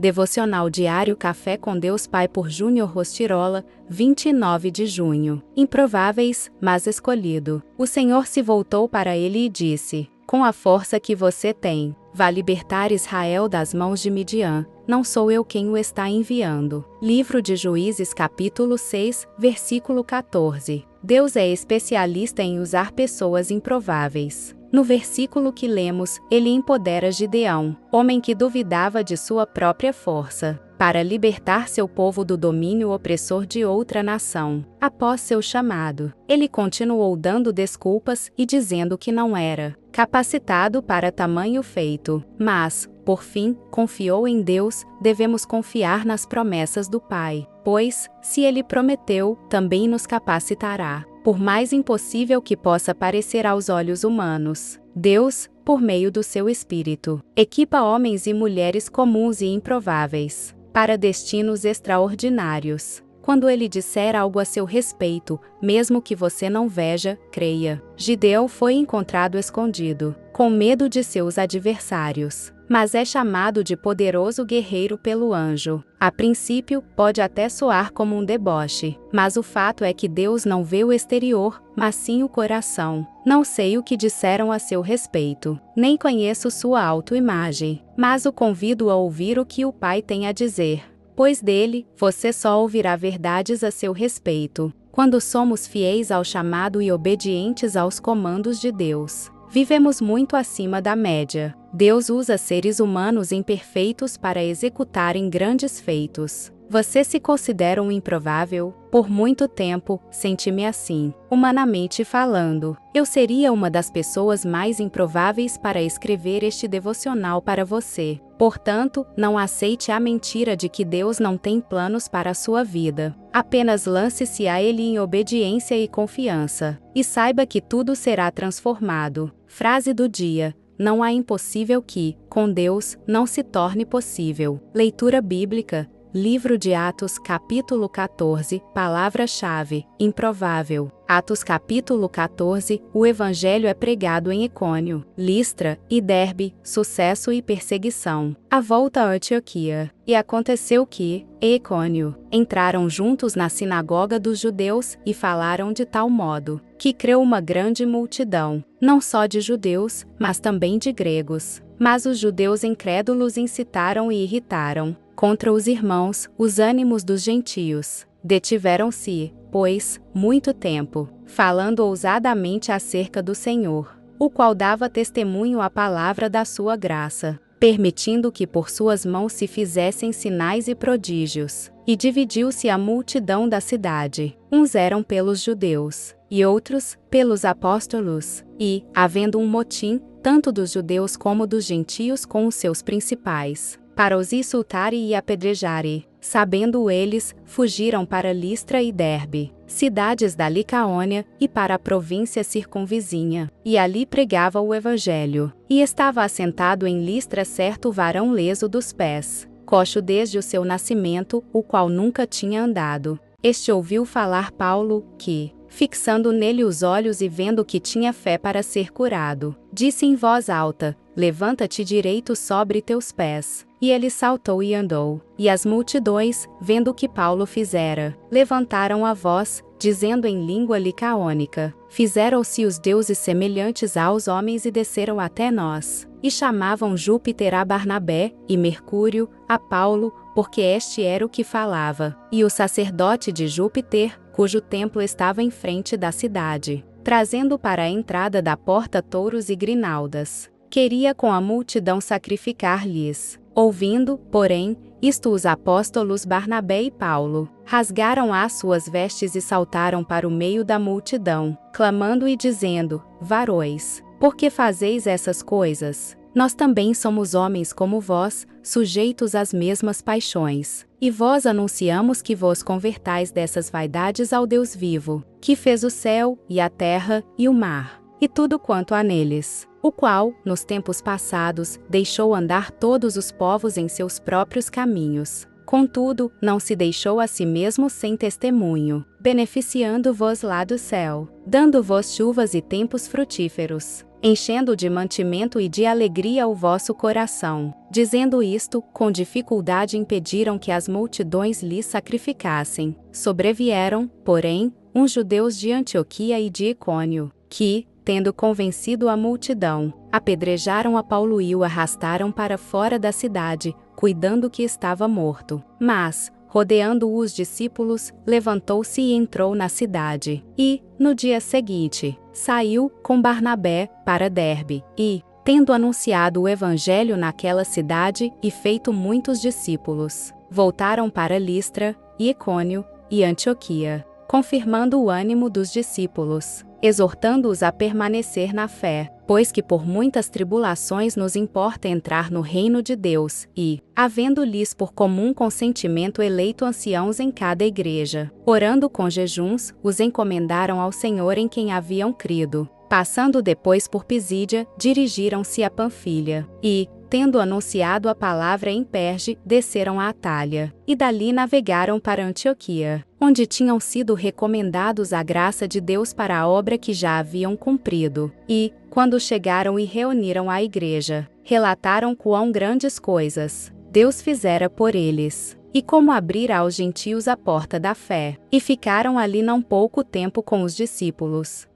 Devocional Diário Café com Deus Pai por Júnior Rostirola, 29 de junho. Improváveis, mas escolhido. O Senhor se voltou para ele e disse: com a força que você tem, vá libertar Israel das mãos de Midian. Não sou eu quem o está enviando. Livro de Juízes capítulo 6, versículo 14. Deus é especialista em usar pessoas improváveis. No versículo que lemos, ele empodera Gideão, homem que duvidava de sua própria força, para libertar seu povo do domínio opressor de outra nação. Após seu chamado, ele continuou dando desculpas e dizendo que não era capacitado para tamanho feito, mas, por fim, confiou em Deus. Devemos confiar nas promessas do Pai, pois, se ele prometeu, também nos capacitará. Por mais impossível que possa parecer aos olhos humanos, Deus, por meio do seu Espírito, equipa homens e mulheres comuns e improváveis para destinos extraordinários. Quando ele disser algo a seu respeito, mesmo que você não veja, creia. Gideão foi encontrado escondido, com medo de seus adversários, mas é chamado de poderoso guerreiro pelo anjo. A princípio, pode até soar como um deboche, mas o fato é que Deus não vê o exterior, mas sim o coração. Não sei o que disseram a seu respeito, nem conheço sua autoimagem, mas o convido a ouvir o que o Pai tem a dizer, pois dele, você só ouvirá verdades a seu respeito. Quando somos fiéis ao chamado e obedientes aos comandos de Deus, vivemos muito acima da média. Deus usa seres humanos imperfeitos para executarem grandes feitos. Você se considera um improvável? Por muito tempo, senti-me assim. Humanamente falando, eu seria uma das pessoas mais improváveis para escrever este devocional para você. Portanto, não aceite a mentira de que Deus não tem planos para a sua vida. Apenas lance-se a Ele em obediência e confiança, e saiba que tudo será transformado. Frase do dia: não há impossível que, com Deus, não se torne possível. Leitura bíblica. Livro de Atos capítulo 14, palavra-chave, improvável. Atos capítulo 14, o evangelho é pregado em Icônio, Listra e Derbe, sucesso e perseguição. A volta a Antioquia. E aconteceu que, em Icônio, entraram juntos na sinagoga dos judeus e falaram de tal modo, que creu uma grande multidão, não só de judeus, mas também de gregos. Mas os judeus incrédulos incitaram e irritaram contra os irmãos os ânimos dos gentios. Detiveram-se, pois, muito tempo, falando ousadamente acerca do Senhor, o qual dava testemunho à palavra da sua graça, permitindo que por suas mãos se fizessem sinais e prodígios. E dividiu-se a multidão da cidade. Uns eram pelos judeus, e outros pelos apóstolos, e, havendo um motim, tanto dos judeus como dos gentios com os seus principais, para os insultarem e apedrejarem. Sabendo eles, fugiram para Listra e Derbe, cidades da Licaônia, e para a província circunvizinha, e ali pregava o evangelho. E estava assentado em Listra certo varão leso dos pés, coxo desde o seu nascimento, o qual nunca tinha andado. Este ouviu falar Paulo, que, fixando nele os olhos e vendo que tinha fé para ser curado, disse em voz alta: levanta-te direito sobre teus pés. E ele saltou e andou. E as multidões, vendo o que Paulo fizera, levantaram a voz, dizendo em língua licaônica: fizeram-se os deuses semelhantes aos homens e desceram até nós. E chamavam Júpiter a Barnabé, e Mercúrio a Paulo, porque este era o que falava. E o sacerdote de Júpiter, cujo templo estava em frente da cidade, trazendo para a entrada da porta touros e grinaldas, queria com a multidão sacrificar-lhes. Ouvindo, porém, isto os apóstolos Barnabé e Paulo, rasgaram as suas vestes e saltaram para o meio da multidão, clamando e dizendo: varões, por que fazeis essas coisas? Nós também somos homens como vós, sujeitos às mesmas paixões. E vós anunciamos que vos convertais dessas vaidades ao Deus vivo, que fez o céu, e a terra, e o mar, e tudo quanto há neles, o qual, nos tempos passados, deixou andar todos os povos em seus próprios caminhos. Contudo, não se deixou a si mesmo sem testemunho, beneficiando-vos lá do céu, dando-vos chuvas e tempos frutíferos, enchendo de mantimento e de alegria o vosso coração. Dizendo isto, com dificuldade impediram que as multidões lhes sacrificassem. Sobrevieram, porém, uns judeus de Antioquia e de Icônio, que, tendo convencido a multidão, apedrejaram a Paulo e o arrastaram para fora da cidade, cuidando que estava morto. Mas, rodeando os discípulos, levantou-se e entrou na cidade. E, no dia seguinte, saiu, com Barnabé, para Derbe, e, tendo anunciado o evangelho naquela cidade e feito muitos discípulos, voltaram para Listra, e Icônio, e Antioquia, confirmando o ânimo dos discípulos, exortando-os a permanecer na fé, pois que por muitas tribulações nos importa entrar no reino de Deus, e, havendo-lhes por comum consentimento eleito anciãos em cada igreja, orando com jejuns, os encomendaram ao Senhor em quem haviam crido. Passando depois por Pisídia, dirigiram-se a Panfilha, e, tendo anunciado a palavra em Perge, desceram a Atália, e dali navegaram para Antioquia, onde tinham sido recomendados à graça de Deus para a obra que já haviam cumprido. E, quando chegaram e reuniram a igreja, relataram quão grandes coisas Deus fizera por eles, e como abrira aos gentios a porta da fé, e ficaram ali não pouco tempo com os discípulos.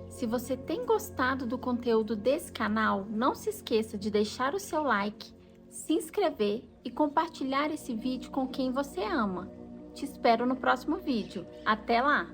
Se você tem gostado do conteúdo desse canal, não se esqueça de deixar o seu like, se inscrever e compartilhar esse vídeo com quem você ama. Te espero no próximo vídeo. Até lá!